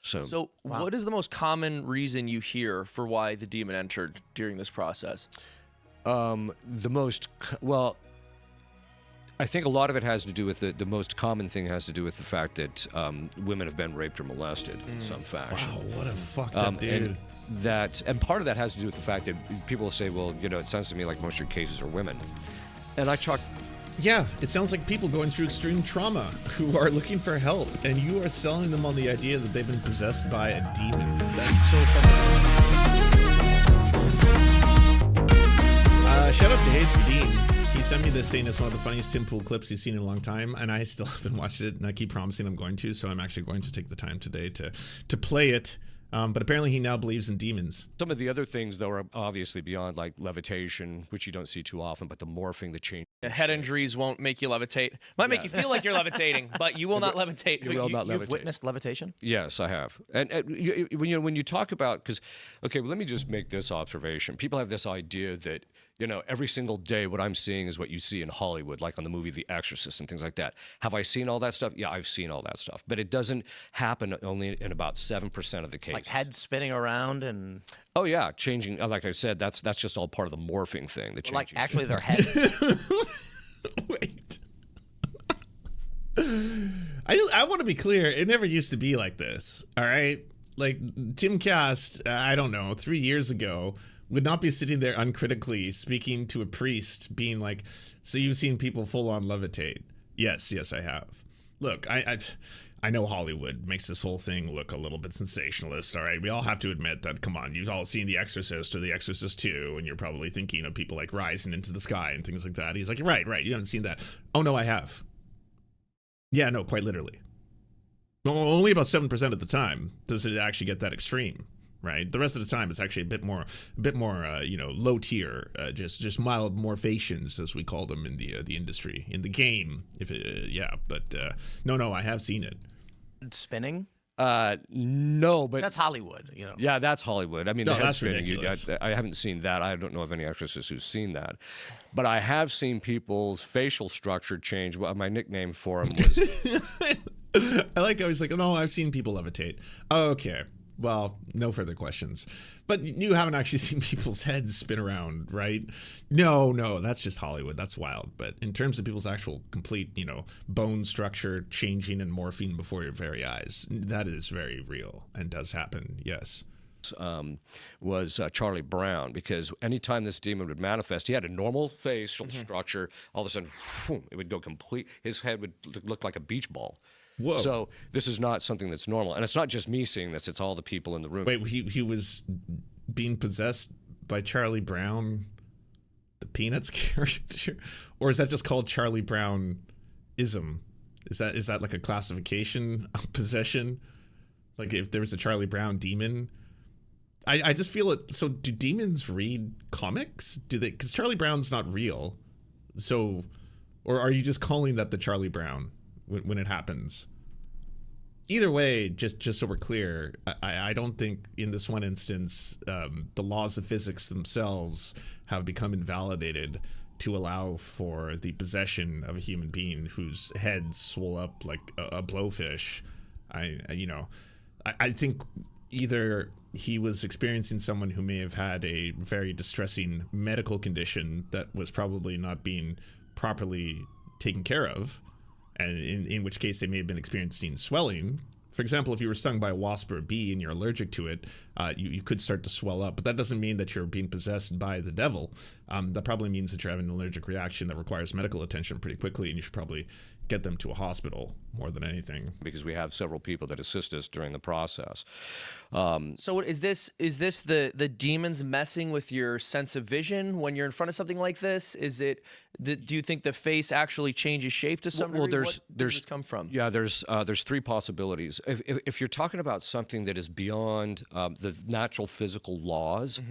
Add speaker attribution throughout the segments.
Speaker 1: So what is the most common reason you hear for why the demon entered during this process?
Speaker 2: Well, I think a lot of it has to do with the most common thing has to do with the fact that women have been raped or molested in some fashion.
Speaker 3: Wow, what a fucked up dude.
Speaker 2: And part of that has to do with the fact that people will say, well, it sounds to me like most of your cases are women. And I chalk.
Speaker 3: Yeah, it sounds like people going through extreme trauma who are looking for help, and you are selling them on the idea that they've been possessed by a demon. That's so fucking. Shout out to Hades Vadim. He sent me this saying it's one of the funniest Tim Pool clips he's seen in a long time, and I still haven't watched it, and I keep promising I'm going to, so I'm actually going to take the time today to play it. But apparently he now believes in demons.
Speaker 2: Some of the other things, though, are obviously beyond, like levitation, which you don't see too often, but the morphing, the change.
Speaker 1: Head injuries won't make you levitate. Might make you feel like you're levitating, but you will not levitate.
Speaker 2: You will not levitate.
Speaker 4: You've witnessed levitation?
Speaker 2: Yes, I have. And when you talk about, because, okay, well, let me just make this observation. People have this idea that, every single day what I'm seeing is what you see in Hollywood, like on the movie The Exorcist and things like that. Have I seen all that stuff? Yeah, I've seen all that stuff. But it doesn't happen only in about 7% of the cases.
Speaker 4: Like heads spinning around and...
Speaker 2: Oh, yeah, changing. Like I said, that's just all part of the morphing thing. The
Speaker 4: like, actually, their heads...
Speaker 3: Wait. I want to be clear. It never used to be like this, all right? Like, Tim Cast, I don't know, 3 years ago, would not be sitting there uncritically speaking to a priest, being like, so you've seen people full-on levitate. Yes, I have. Look, I know Hollywood makes this whole thing look a little bit sensationalist, all right? We all have to admit that, come on, you've all seen The Exorcist or The Exorcist 2, and you're probably thinking of people like rising into the sky and things like that. He's like, right, you haven't seen that. Oh, no, I have. Yeah, no, quite literally. Only about 7% of the time does it actually get that extreme, right? The rest of the time it's actually a bit more, low tier, just mild morphations, as we call them in the industry, in the game. No, I have seen it.
Speaker 4: Spinning?
Speaker 2: No, but
Speaker 4: that's Hollywood,
Speaker 2: Yeah, that's Hollywood. I mean,
Speaker 3: no,
Speaker 2: the head
Speaker 3: that's
Speaker 2: spinning.
Speaker 3: ridiculous.
Speaker 2: I haven't seen that. I don't know of any exorcists who's seen that, but I have seen people's facial structure change. Well, my nickname for him was.
Speaker 3: I like how he's like, no, I've seen people levitate. Okay, well, no further questions. But you haven't actually seen people's heads spin around, right? No, that's just Hollywood. That's wild. But in terms of people's actual complete, bone structure changing and morphing before your very eyes, that is very real and does happen, yes.
Speaker 2: Was Charlie Brown, because anytime this demon would manifest, he had a normal facial structure. All of a sudden, it would go complete. His head would look like a beach ball.
Speaker 3: Whoa.
Speaker 2: So this is not something that's normal. And it's not just me seeing this, it's all the people in the room.
Speaker 3: Wait, he was being possessed by Charlie Brown, the Peanuts character? Or is that just called Charlie Brown-ism? Is that like a classification of possession? Like if there was a Charlie Brown demon? I just feel it. So do demons read comics? Do they? Because Charlie Brown's not real. So, or are you just calling that the Charlie Brown when it happens? Either way, just so we're clear, I don't think in this one instance the laws of physics themselves have become invalidated to allow for the possession of a human being whose head swole up like a blowfish. I think either he was experiencing someone who may have had a very distressing medical condition that was probably not being properly taken care of, and in which case they may have been experiencing swelling. For example, if you were stung by a wasp or a bee and you're allergic to it, you could start to swell up, but that doesn't mean that you're being possessed by the devil. That probably means that you're having an allergic reaction that requires medical attention pretty quickly, and you should probably get them to a hospital more than anything.
Speaker 2: Because we have several people that assist us during the process.
Speaker 1: So is this the demons messing with your sense of vision when you're in front of something like this? Is it? Do you think the face actually changes shape to some degree?
Speaker 2: Well,
Speaker 1: Where does this come from?
Speaker 2: Yeah, there's three possibilities. If you're talking about something that is beyond the natural physical laws,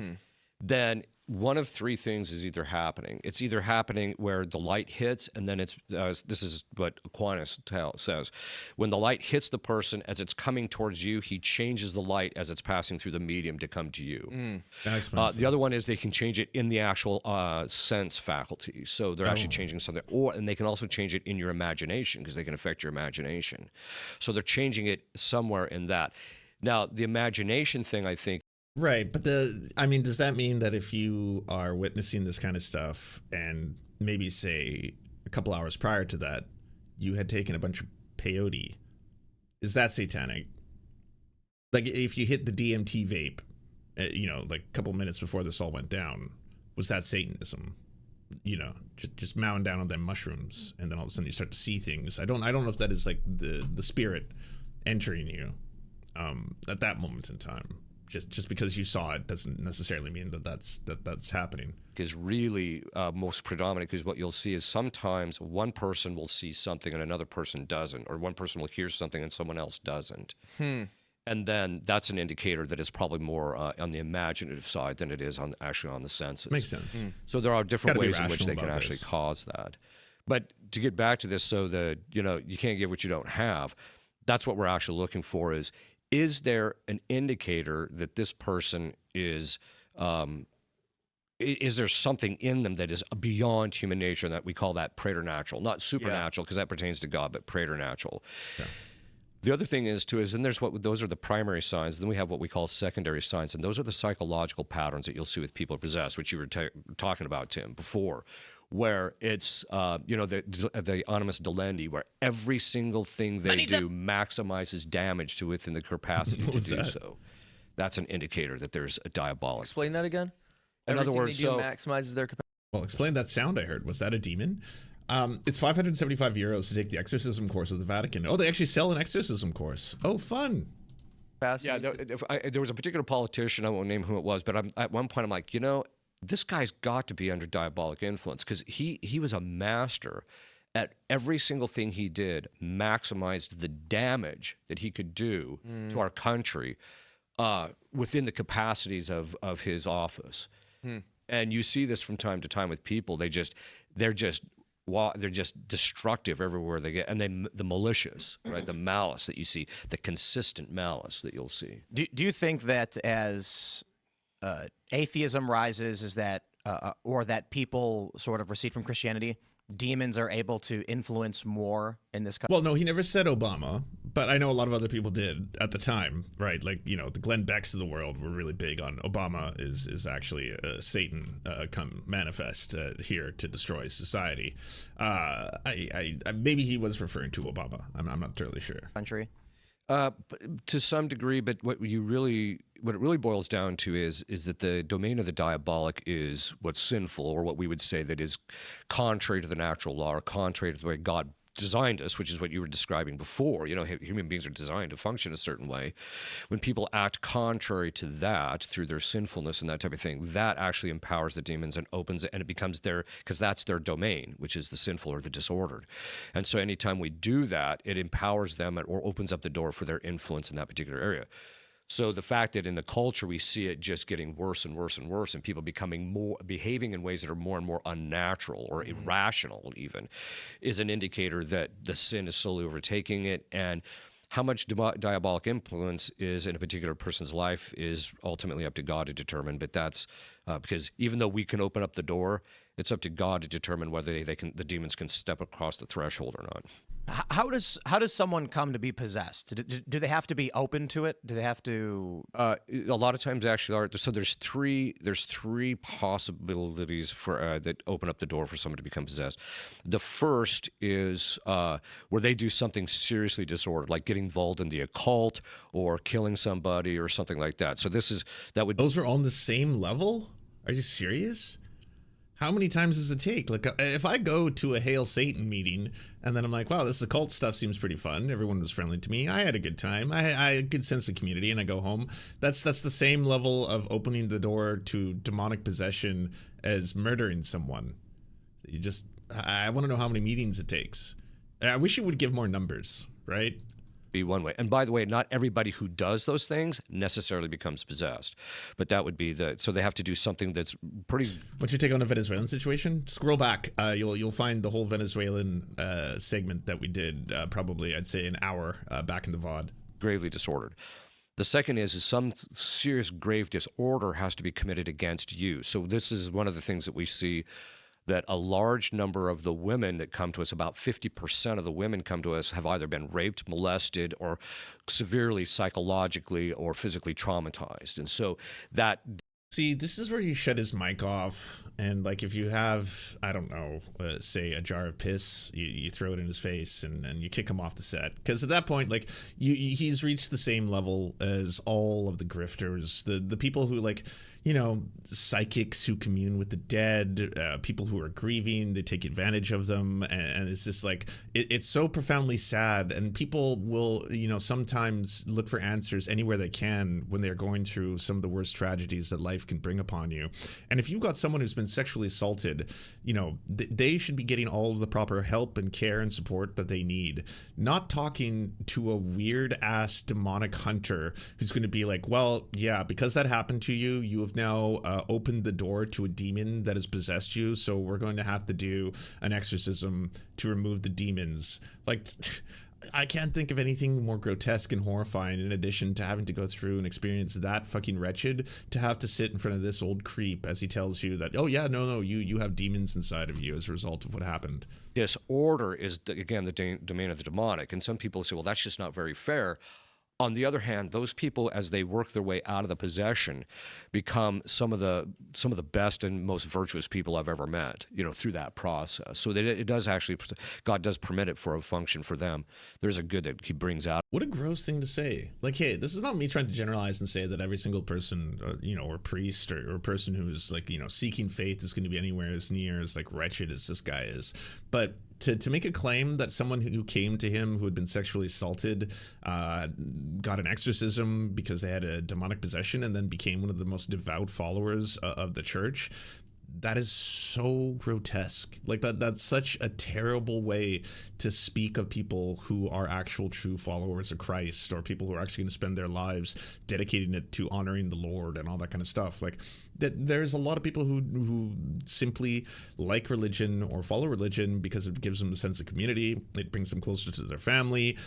Speaker 2: then one of three things is either happening. It's either happening where the light hits, and then it's this is what Aquinas says. When the light hits the person as it's coming towards you, he changes the light as it's passing through the medium to come to you. The other one is they can change it in the actual sense faculty. So they're actually changing something. And they can also change it in your imagination, because they can affect your imagination. So they're changing it somewhere in that. Now, the imagination thing, I think,
Speaker 3: Right, but I mean, does that mean that if you are witnessing this kind of stuff and maybe say a couple hours prior to that, you had taken a bunch of peyote, is that satanic? Like if you hit the DMT vape, like a couple minutes before this all went down, was that Satanism? Just mowing down on them mushrooms, and then all of a sudden you start to see things. I don't know if that is like the spirit entering you at that moment in time. Just because you saw it doesn't necessarily mean that's happening.
Speaker 2: is really most predominant, because what you'll see is sometimes one person will see something and another person doesn't, or one person will hear something and someone else doesn't. And then that's an indicator that it's probably more on the imaginative side than it is actually on the senses.
Speaker 3: Makes sense.
Speaker 2: So there are different
Speaker 3: Gotta be
Speaker 2: ways in which they
Speaker 3: rational
Speaker 2: can
Speaker 3: about
Speaker 2: actually
Speaker 3: this.
Speaker 2: cause that. But to get back to this, so that you can't give what you don't have. That's what we're actually looking for. Is there an indicator that this person is there something in them that is beyond human nature, that we call that preternatural, not supernatural, because that pertains to God, but preternatural. Yeah. The other thing is then there's those are the primary signs. Then we have what we call secondary signs, and those are the psychological patterns that you'll see with people possessed, which you were talking about, Tim, before, where it's the animus delendi, where every single thing they do maximizes damage to within the capacity to do so. That's an indicator that there's a diabolic.
Speaker 1: Explain that again.
Speaker 2: In other words,
Speaker 1: they do maximizes their capacity.
Speaker 3: Well, explain that sound I heard. Was that a demon? It's 575 euros to take the exorcism course at the Vatican. Oh, they actually sell an exorcism course. Oh, fun.
Speaker 2: Yeah, there was a particular politician, I won't name who it was, but at one point I'm like, this guy's got to be under diabolic influence, because he was a master at every single thing he did, maximized the damage that he could do to our country within the capacities of his office. And you see this from time to time with people. They're just destructive everywhere they get, and the malicious, right? The malice that you see, the consistent malice that you'll see.
Speaker 4: Do you think that as atheism rises, is that or that people sort of recede from Christianity, demons are able to influence more in this country?
Speaker 3: Well, no, he never said Obama, but I know a lot of other people did at the time, right? Like, the Glenn Becks of the world were really big on Obama is actually Satan come manifest here to destroy society. I maybe he was referring to Obama. I'm not entirely sure.
Speaker 4: Country.
Speaker 2: To some degree, but what it really boils down to is that the domain of the diabolic is what's sinful, or what we would say that is contrary to the natural law, or contrary to the way God designed us, which is what you were describing before. Human beings are designed to function a certain way. When people act contrary to that through their sinfulness and that type of thing, that actually empowers the demons and opens it, and it becomes because that's their domain, which is the sinful or the disordered. And so anytime we do that, it empowers them or opens up the door for their influence in that particular area. So the fact that in the culture we see it just getting worse and worse and worse, and people behaving in ways that are more and more unnatural or irrational even, is an indicator that the sin is slowly overtaking it. And how much diabolic influence is in a particular person's life is ultimately up to God to determine. But that's because even though we can open up the door, it's up to God to determine whether the demons can step across the threshold or not.
Speaker 4: How does someone come to be possessed? Do they have to be open to it? Do they have to?
Speaker 2: A lot of times, actually, are. So there's three possibilities for that open up the door for someone to become possessed. The first is where they do something seriously disordered, like getting involved in the occult or killing somebody or something like that. So those
Speaker 3: are all on the same level? Are you serious? How many times does it take? Like, if I go to a Hail Satan meeting and then I'm like, wow, this occult stuff seems pretty fun. Everyone was friendly to me. I had a good time. I had a good sense of community, and I go home. That's the same level of opening the door to demonic possession as murdering someone. I want to know how many meetings it takes. I wish you would give more numbers, right?
Speaker 2: Be one way. And by the way, not everybody who does those things necessarily becomes possessed, but that would be so they have to do something that's pretty.
Speaker 3: What's your take on the Venezuelan situation? Scroll back. You'll find the whole Venezuelan segment that we did, probably I'd say an hour back in the VOD.
Speaker 2: Gravely disordered. The second is some serious grave disorder has to be committed against you. So this is one of the things that we see that a large number of the women that come to us, about 50% of the women come to us, have either been raped, molested, or severely psychologically or physically traumatized. And so that...
Speaker 3: See, this is where you shut his mic off, and like if you have, I don't know, say a jar of piss, you throw it in his face and you kick him off the set. Because at that point, like he's reached the same level as all of the grifters, the people who like, you know, psychics who commune with the dead, people who are grieving, they take advantage of them, and it's just like it's so profoundly sad. And people will, you know, sometimes look for answers anywhere they can when they're going through some of the worst tragedies that life can bring upon you. And if you've got someone who's been sexually assaulted, you know, they should be getting all of the proper help and care and support that they need. Not talking to a weird ass demonic hunter who's going to be like, well, yeah, because that happened to you, you have now opened the door to a demon that has possessed you, so we're going to have to do an exorcism to remove the demons. Like, I can't think of anything more grotesque and horrifying, in addition to having to go through and experience that fucking wretched, to have to sit in front of this old creep as he tells you that, oh yeah, no, you have demons inside of you as a result of what happened.
Speaker 2: Disorder is, again, the domain of the demonic. And some people say, well, that's just not very fair. On the other hand, those people, as they work their way out of the possession, become some of the best and most virtuous people I've ever met, you know, through that process. So that it does actually, God does permit it for a function for them. There's a good that he brings out.
Speaker 3: What a gross thing to say. Like, hey, this is not me trying to generalize and say that every single person, you know, or priest or person who's like, you know, seeking faith is going to be anywhere as near as like wretched as this guy is. But to make a claim that someone who came to him who had been sexually assaulted got an exorcism because they had a demonic possession and then became one of the most devout followers of the church, that is so grotesque. Like that's such a terrible way to speak of people who are actual true followers of Christ, or people who are actually going to spend their lives dedicating it to honoring the Lord and all that kind of stuff. Like that there's a lot of people who simply like religion or follow religion because it gives them a sense of community, it brings them closer to their family,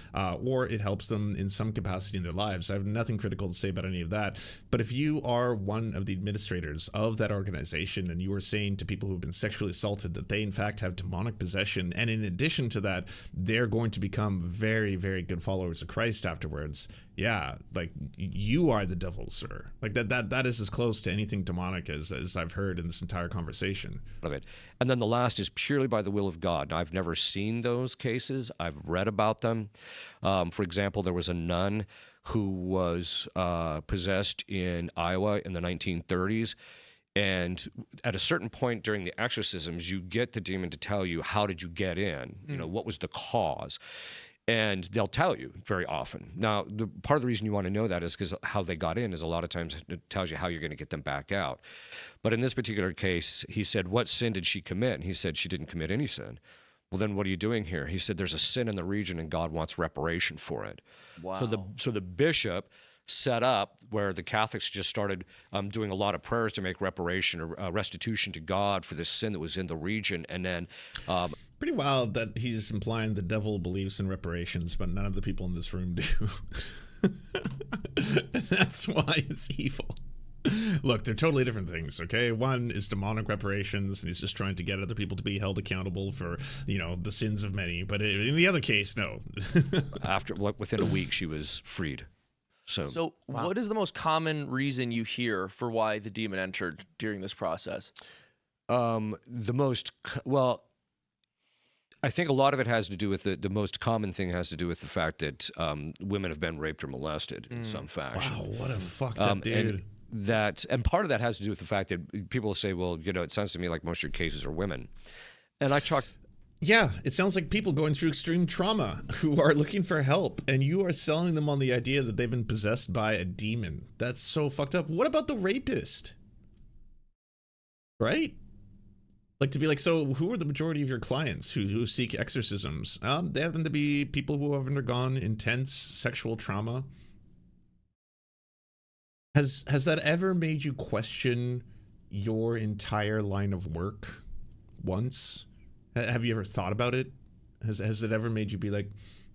Speaker 3: or it helps them in some capacity in their lives. I have nothing critical to say about any of that. But if you are one of the administrators of that organization and you are saying to people who've been sexually assaulted that they in fact have demonic possession, and in addition to that, they're going to become very, very good followers of Christ afterwards, yeah, like you are the devil, sir. Like that is as close to anything demonic as I've heard in this entire conversation.
Speaker 2: Of it. And then the last is purely by the will of God. Now, I've never seen those cases. I've read about them. For example, there was a nun who was possessed in Iowa in the 1930s. And at a certain point during the exorcisms, you get the demon to tell you, how did you get in? You know, what was the cause? And they'll tell you very often. Now, part of the reason you want to know that is because how they got in is a lot of times it tells you how you're going to get them back out. But in this particular case, he said, what sin did she commit? And he said, she didn't commit any sin. Well, then what are you doing here? He said, there's a sin in the region and God wants reparation for it.
Speaker 1: Wow.
Speaker 2: So the bishop set up where the Catholics just started doing a lot of prayers to make reparation or restitution to God for this sin that was in the region. And then...
Speaker 3: pretty wild that he's implying the devil believes in reparations, but none of the people in this room do. And that's why it's evil. Look, they're totally different things, okay? One is demonic reparations, and he's just trying to get other people to be held accountable for, you know, the sins of many. But in the other case, no.
Speaker 2: Within a week, she was freed. So
Speaker 1: wow. What is the most common reason you hear for why the demon entered during this process?
Speaker 2: I think a lot of it has to do with the most common thing has to do with the fact that women have been raped or molested in some fashion.
Speaker 3: Wow, what a fucked up dude.
Speaker 2: And part of that has to do with the fact that people say, well, you know, it sounds to me like most of your cases are women. And I chalk...
Speaker 3: Yeah, it sounds like people going through extreme trauma who are looking for help, and you are selling them on the idea that they've been possessed by a demon. That's so fucked up. What about the rapist? Right? Like, to be like, so who are the majority of your clients who seek exorcisms? They happen to be people who have undergone intense sexual trauma. Has that ever made you question your entire line of work once? Have you ever thought about it? Has it ever made you be like,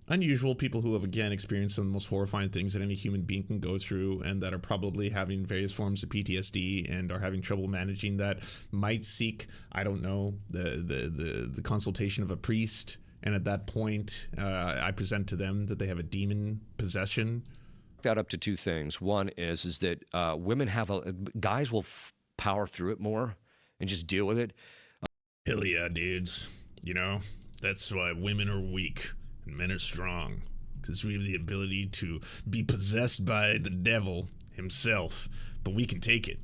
Speaker 3: unusual people who have, again, experienced some of the most horrifying things that any human being can go through, and that are probably having various forms of PTSD and are having trouble managing that, might seek, I don't know, the consultation of a priest. And at that point, I present to them that they have a demon possession.
Speaker 2: That up to two things. One is that women have guys will power through it more and just deal with it.
Speaker 3: Hell yeah, dudes. You know, that's why women are weak and men are strong, because we have the ability to be possessed by the devil himself, but we can take it,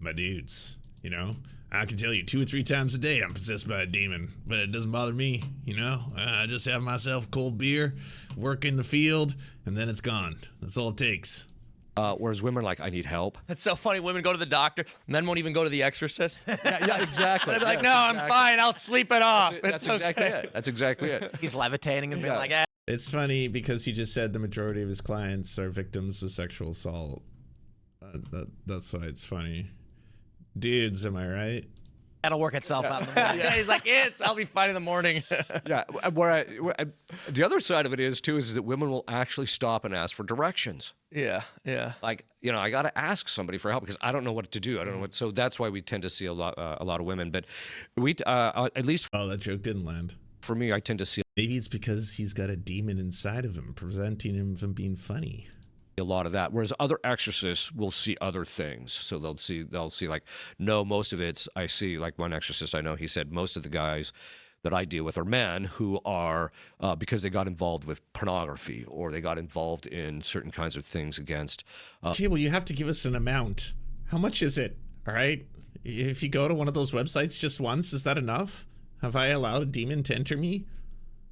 Speaker 3: my dudes. You know, I can tell you 2 or 3 times a day I'm possessed by a demon, but it doesn't bother me. You know, I just have myself a cold beer, work in the field, and then it's gone. That's all it takes.
Speaker 2: Whereas women are like, I need help.
Speaker 1: That's so funny. Women go to the doctor. Men won't even go to the exorcist.
Speaker 2: Yeah, exactly.
Speaker 1: They'd be like, no, I'm fine. I'll sleep it off.
Speaker 2: That's exactly it. That's exactly it.
Speaker 4: He's levitating and being like, eh.
Speaker 3: It's funny because he just said the majority of his clients are victims of sexual assault. That's why it's funny. Dudes, am I right?
Speaker 4: That'll work itself out in the morning.
Speaker 1: Yeah, he's like, I'll be fine in the morning.
Speaker 2: Yeah. The other side of it is that women will actually stop and ask for directions.
Speaker 1: Yeah.
Speaker 2: Like, you know, I got to ask somebody for help because I don't know what to do. I don't know what. So that's why we tend to see a lot of women. But we, at least
Speaker 3: Oh, that joke didn't land.
Speaker 2: for me, I tend to see
Speaker 3: Maybe it's because he's got a demon inside of him, preventing him from being funny.
Speaker 2: a lot of that. Whereas other exorcists will see other things. So they'll see like, no, most of it's, I see like one exorcist I know, he said most of the guys that I deal with are men who are, because they got involved with pornography or they got involved in certain kinds of things against.
Speaker 3: Okay, well, you have to give us an amount. How much is it? All right. If you go to one of those websites just once, is that enough? Have I allowed a demon to enter me?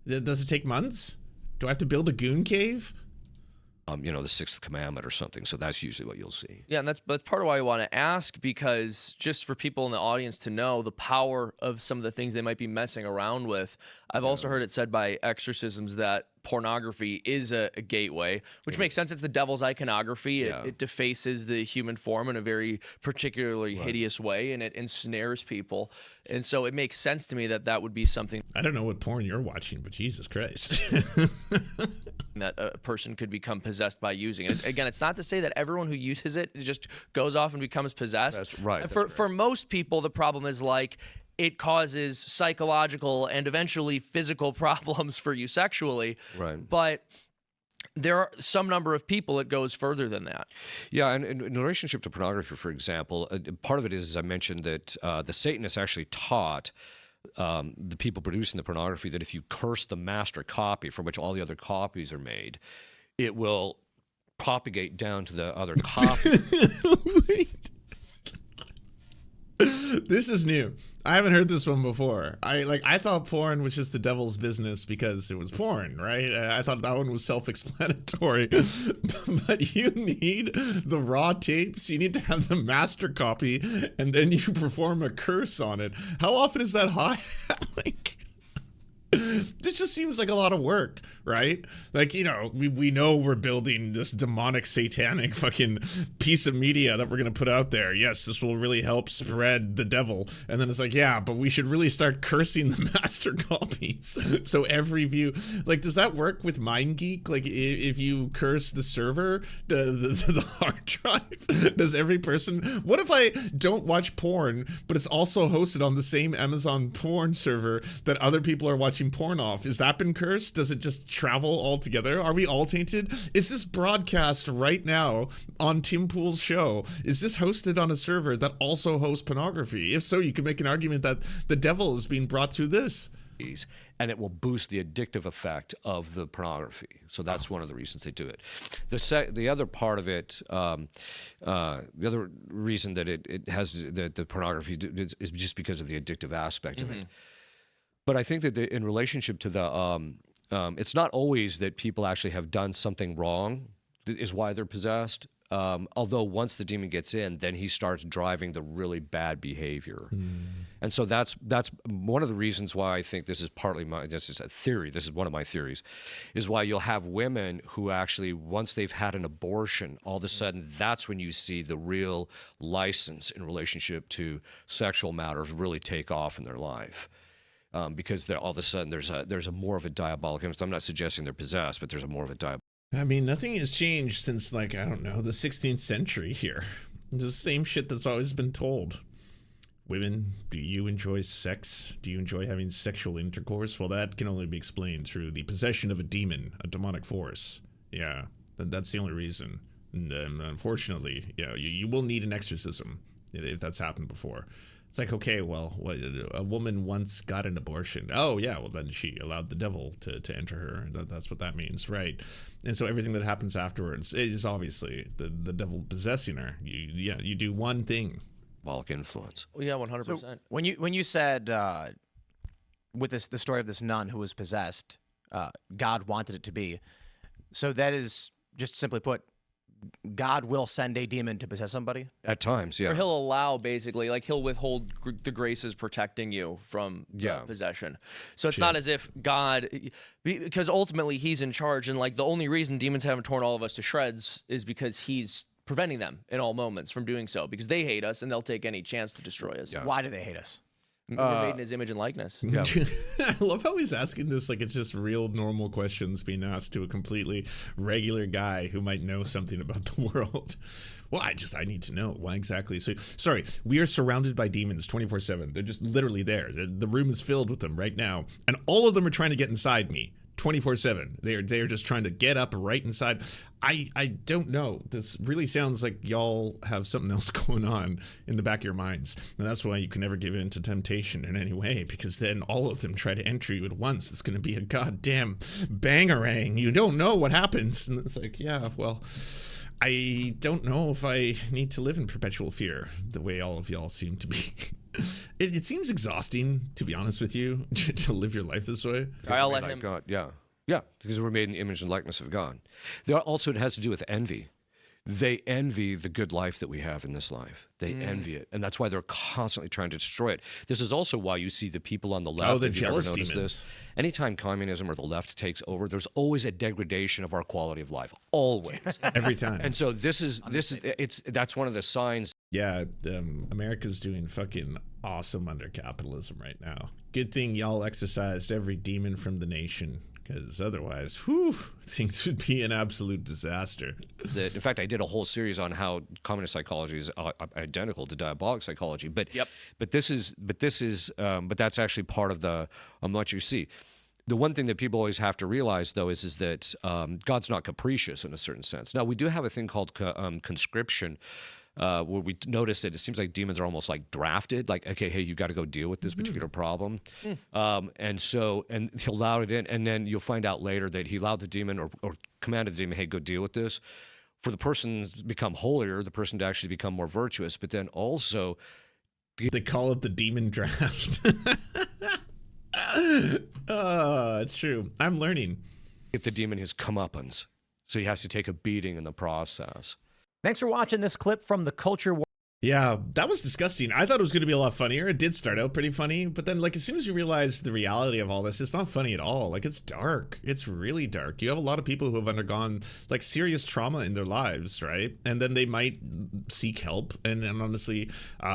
Speaker 3: Does it take months? Do I have to build a goon cave?
Speaker 2: You know, the 6th commandment or something. So that's usually what you'll see.
Speaker 1: Yeah, and that's part of why I want to ask, because just for people in the audience to know the power of some of the things they might be messing around with. I've also heard it said by exorcisms that pornography is a gateway, which makes sense. It's the devil's iconography. It defaces the human form in a very particularly hideous way, and it ensnares people. And so it makes sense to me that that would be something
Speaker 3: I don't know what porn you're watching, but Jesus Christ.
Speaker 1: that a person could become possessed by using it. Again, it's not to say that everyone who uses it just goes off and becomes possessed.
Speaker 2: That's right.
Speaker 1: And for most people, the problem is like it causes psychological and eventually physical problems for you sexually.
Speaker 2: Right.
Speaker 1: But there are some number of people it goes further than that.
Speaker 2: Yeah, and in relationship to pornography, for example, part of it is, as I mentioned, that the Satanists actually taught the people producing the pornography that if you curse the master copy from which all the other copies are made, it will propagate down to the other copies.
Speaker 3: Wait. This is new. I haven't heard this one before. I thought porn was just the devil's business because it was porn, right? I thought that one was self-explanatory. But you need the raw tapes. You need to have the master copy, and then you perform a curse on it. How often is that high? This just seems like a lot of work, right? Like, you know, we know we're building this demonic, satanic fucking piece of media that we're going to put out there. Yes, this will really help spread the devil. And then it's like, yeah, but we should really start cursing the master copies. So every view, like, does that work with MindGeek? Like, if you curse the server, the hard drive, does every person, what if I don't watch porn, but it's also hosted on the same Amazon porn server that other people are watching porn off? Is that been cursed? Does it just travel all together? Are we all tainted? Is this broadcast right now on Tim Pool's show? Is this hosted on a server that also hosts pornography? If so, you could make an argument that the devil is being brought through this.
Speaker 2: And it will boost the addictive effect of the pornography. So that's one of the reasons they do it. The other part of it, the other reason that it has the pornography is just because of the addictive aspect of it. But I think that in relationship to the, it's not always that people actually have done something wrong is why they're possessed. Although once the demon gets in, then he starts driving the really bad behavior. And so that's one of the reasons why I think this is partly this is a theory, this is one of my theories, is why you'll have women who actually, once they've had an abortion, all of a sudden that's when you see the real license in relationship to sexual matters really take off in their life. because all of a sudden there's a more of a diabolic influence. I'm not suggesting they're possessed, but there's a more of a diabolic.
Speaker 3: I mean, nothing has changed since, like, I don't know, the 16th century here. It's the same shit that's always been told. Women, do you enjoy sex? Do you enjoy having sexual intercourse? Well, that can only be explained through the possession of a demon, a demonic force. Yeah, that's the only reason. And unfortunately, you will need an exorcism if that's happened before. It's like, okay, well, a woman once got an abortion. Oh, yeah, well, then she allowed the devil to enter her. That's what that means, right? And so everything that happens afterwards is obviously the devil possessing her. You do one thing.
Speaker 2: Symbolic influence.
Speaker 1: Well, yeah, 100%.
Speaker 4: So when you said with the story of this nun who was possessed, God wanted it to be. So that is, just simply put, God will send a demon to possess somebody?
Speaker 2: At times, yeah.
Speaker 1: Or he'll allow, basically, like he'll withhold the graces protecting you from possession. So it's not as if God, because ultimately he's in charge, and like the only reason demons haven't torn all of us to shreds is because he's preventing them in all moments from doing so, because they hate us and they'll take any chance to destroy us.
Speaker 2: Yeah.
Speaker 4: Why do they hate us?
Speaker 1: We're made in his image and likeness.
Speaker 2: Yeah.
Speaker 3: I love how he's asking this like it's just real normal questions being asked to a completely regular guy who might know something about the world. Well, I need to know why exactly. So, sorry, we are surrounded by demons 24/7. They're just literally there. The room is filled with them right now, and all of them are trying to get inside me 24/7. They are just trying to get up right inside. I don't know. This really sounds like y'all have something else going on in the back of your minds. And that's why you can never give in to temptation in any way, because then all of them try to enter you at once. It's going to be a goddamn bangarang. You don't know what happens. And it's like, yeah, well, I don't know if I need to live in perpetual fear the way all of y'all seem to be. It seems exhausting, to be honest with you, to live your life this way.
Speaker 1: I'll let
Speaker 2: Like
Speaker 1: him.
Speaker 2: God, yeah, because we're made in the image and likeness of God. There also, it has to do with envy. They envy the good life that we have in this life. They envy it, and that's why they're constantly trying to destroy it. This is also why you see the people on the left.
Speaker 3: the
Speaker 2: if you've ever
Speaker 3: jealous
Speaker 2: noticed
Speaker 3: demons.
Speaker 2: this, anytime communism or the left takes over, there's always a degradation of our quality of life, always.
Speaker 3: Every time.
Speaker 2: And so that's one of the signs.
Speaker 3: Yeah, America's doing fucking awesome under capitalism right now. Good thing y'all exorcised every demon from the nation, because otherwise, whew, things would be an absolute disaster.
Speaker 2: In fact, I did a whole series on how communist psychology is identical to diabolic psychology. But but that's actually part of the what you see. The one thing that people always have to realize, though, is that God's not capricious in a certain sense. Now, we do have a thing called conscription, where we notice that it seems like demons are almost like drafted, like, okay, hey, you got to go deal with this particular problem. And he allowed it in, and then you'll find out later that he allowed the demon or commanded the demon, hey, go deal with this. For the person to become holier, the person to actually become more virtuous, but then also...
Speaker 3: They call it the demon draft. It's true. I'm learning.
Speaker 2: Get the demon his comeuppance. So he has to take a beating in the process.
Speaker 4: Thanks for watching this clip from the Culture War.
Speaker 3: Yeah, that was disgusting. I thought it was going to be a lot funnier. It did start out pretty funny, but then, like, as soon as you realize the reality of all this, it's not funny at all. Like, it's dark. It's really dark. You have a lot of people who have undergone, like, serious trauma in their lives, right? And then they might seek help, and honestly,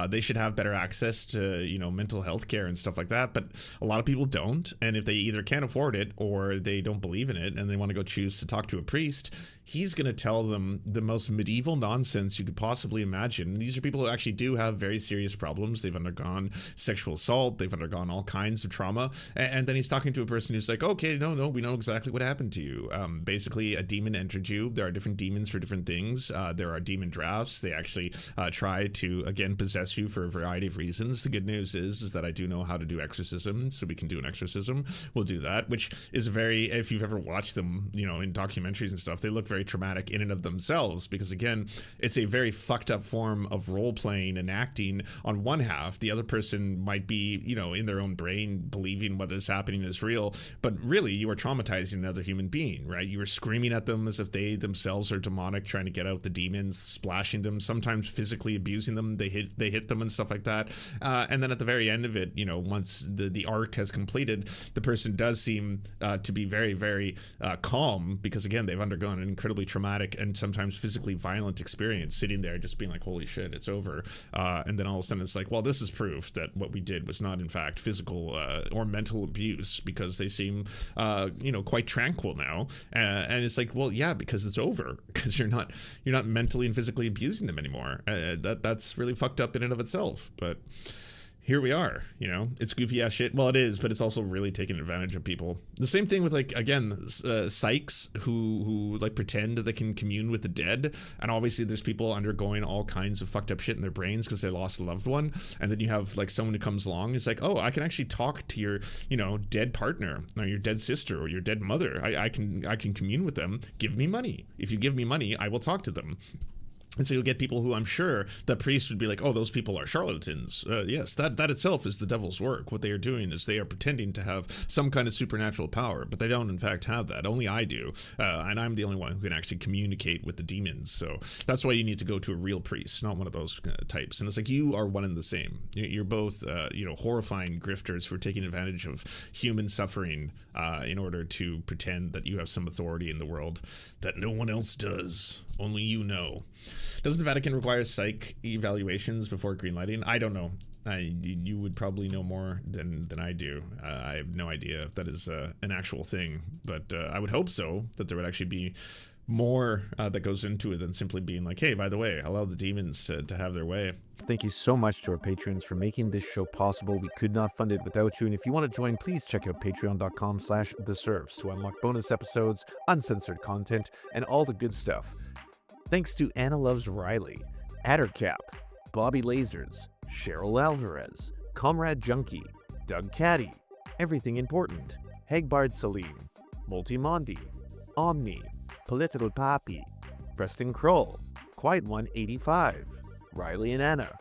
Speaker 3: they should have better access to, mental health care and stuff like that, but a lot of people don't, and if they either can't afford it or they don't believe in it and they want to go choose to talk to a priest, he's going to tell them the most medieval nonsense you could possibly imagine. These are people who actually do have very serious problems. They've undergone sexual assault. They've undergone all kinds of trauma. And then he's talking to a person who's like, okay, no, we know exactly what happened to you. Basically, a demon entered you. There are different demons for different things. There are demon drafts. They actually try to, again, possess you for a variety of reasons. The good news is that I do know how to do exorcism, so we can do an exorcism. We'll do that, which is if you've ever watched them, in documentaries and stuff, they look very traumatic in and of themselves, because again, it's a very fucked up form of role playing and acting on one half. The other person might be, in their own brain believing what is happening is real, but really you are traumatizing another human being, right? You are screaming at them as if they themselves are demonic, trying to get out the demons, splashing them sometimes physically abusing them. They hit them and stuff like that. And then at the very end of it, once the arc has completed, the person does seem to be very, very calm, because again, they've undergone an incredibly traumatic and sometimes physically violent experience, sitting there just being like, holy shit, it's over. And then all of a sudden it's like, well, this is proof that what we did was not in fact physical or mental abuse, because they seem quite tranquil now. And it's like, well, yeah, because it's over, because you're not mentally and physically abusing them anymore. That's really fucked up in and of itself. But here we are, it's goofy ass shit. Well, it is, but it's also really taking advantage of people. The same thing with, like, again, psychs who like pretend that they can commune with the dead. And obviously there's people undergoing all kinds of fucked up shit in their brains because they lost a loved one. And then you have like someone who comes along, it's like, oh, I can actually talk to your, dead partner or your dead sister or your dead mother. I can commune with them. Give me money. If you give me money, I will talk to them. And so you'll get people who, I'm sure the priest would be like, oh, those people are charlatans. Yes, that itself is the devil's work. What they are doing is they are pretending to have some kind of supernatural power, but they don't in fact have that. Only I do. And I'm the only one who can actually communicate with the demons. So that's why you need to go to a real priest, not one of those types. And it's like, you are one and the same. You're both, horrifying grifters who are taking advantage of human suffering in order to pretend that you have some authority in the world that no one else does. Only you know. Does the Vatican require psych evaluations before greenlighting? I don't know. You would probably know more than I do. I have no idea if that is an actual thing, but I would hope so, that there would actually be more that goes into it than simply being like, hey, by the way, allow the demons to have their way.
Speaker 5: Thank you so much to our patrons for making this show possible. We could not fund it without you. And if you want to join, please check out patreon.com/theserfs to unlock bonus episodes, uncensored content, and all the good stuff. Thanks to Anna Loves Riley, Addercap, Bobby Lasers, Cheryl Alvarez, Comrade Junkie, Doug Caddy, Everything Important, Hegbard Salim, Multimondi, Omni, Political Papi, Preston Kroll, Quiet One 85, Riley and Anna,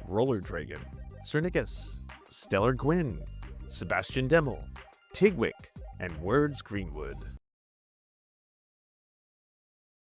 Speaker 5: Roller Dragon, Cernicus, Stellar Gwyn, Sebastian Demmel, Tigwick, and Words Greenwood.